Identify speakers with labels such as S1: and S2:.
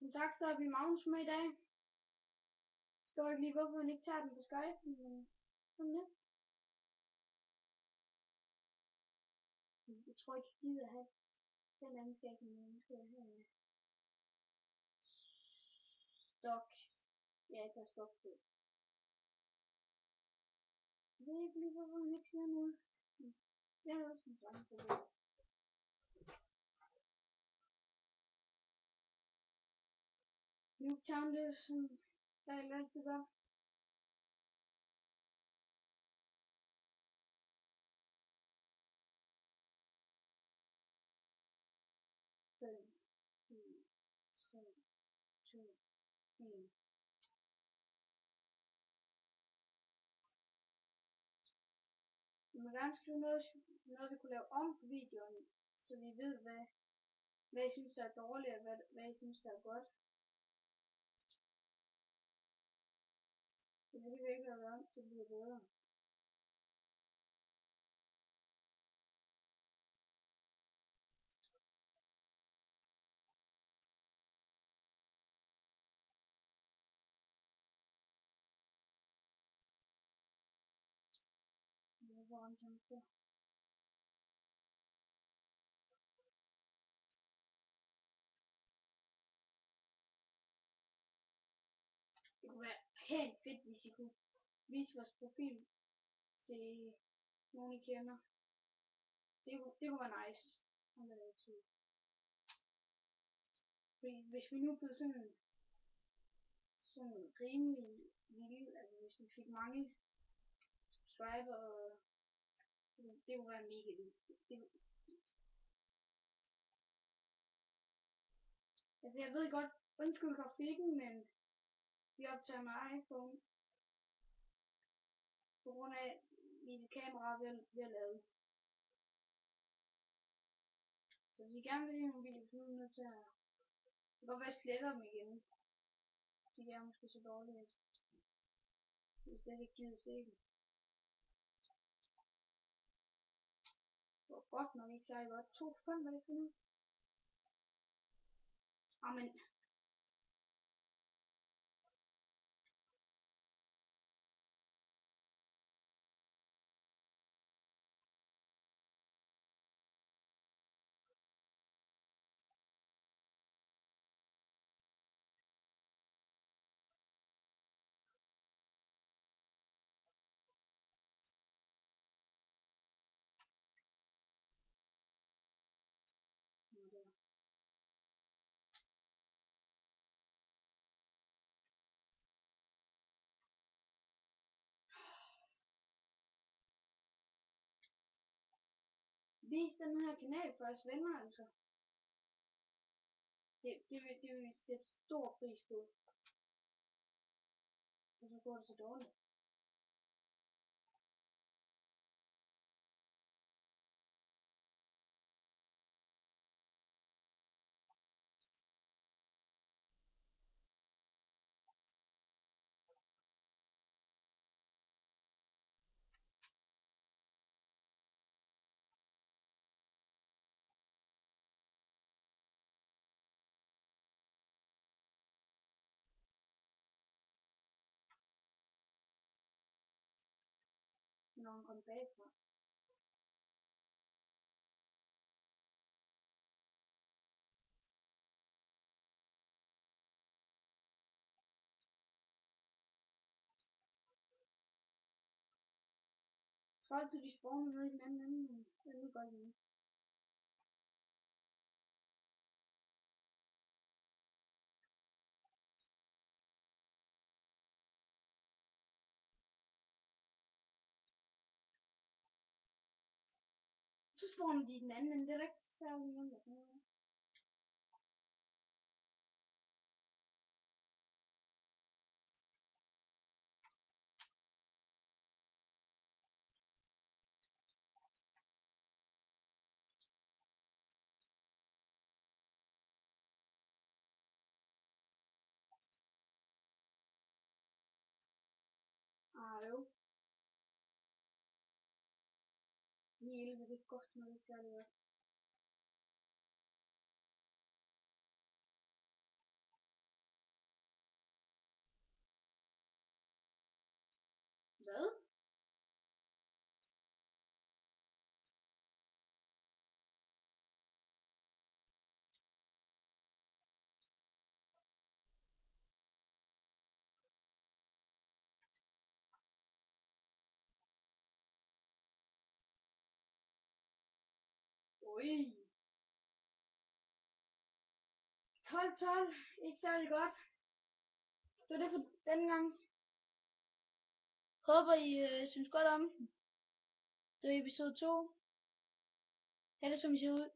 S1: Som sagt, så er vi Magnus med i dag. Jeg står ikke lige, hvorfor han ikke tager den på Skype, men sådan det. Jeg tror ikke, jeg gider have den anden skab, men nu skal jeg have stok. Ja, jeg tager stok på. Jeg ved ikke lige, hvorfor han ikke siger noget. Det er også en samme problem. Nuketown, det er sådan, der er altid godt. 5, 4, 3, 2, 1. Vi må gerne skrive noget vi kunne lave om på videoen, så vi ved, hvad I synes, der er dårligt, og hvad I synes, der er godt. Det vil vi ikke lave om, så bliver bedre. Det er så en chance. Det kunne være helt fedt, hvis I kunne vise vores profil til nogen I kender. Det kunne være nice. Fordi hvis vi nu blev sådan rimelig vilde, altså hvis vi fik mange subscriber, og det kunne være mega vildt. Altså jeg ved godt, undskyld grafikken, men vi optager med iPhone på grund af mine kameraer ved at lade. Så hvis I gerne vil se nogle videoer, så er I nødt til at... Det kan godt være, at jeg sletter dem igen. De er måske så dårlige, at jeg slet ikke gider se dem. Det var godt nok ikke særlig godt. 2,5 var det for nu. Amen. Vis den her kanal for jeres venner, altså. Det vil vi sætte stor pris på. Og så går det så dårligt. Når han kommer bagfra. Jeg tror altid, de spawner nede i den anden ende, men jeg ved godt ikke. Så spawner de i den anden ende, det er da ikke særlig nemt at finde ud af. Jo. 9,11, det koster mig ikke særlig godt. Ui. 12-12. Ikke særlig godt. Det var det for denne gang. Håber I synes godt om den. Det var episode 2. Ha' det som I ser ud.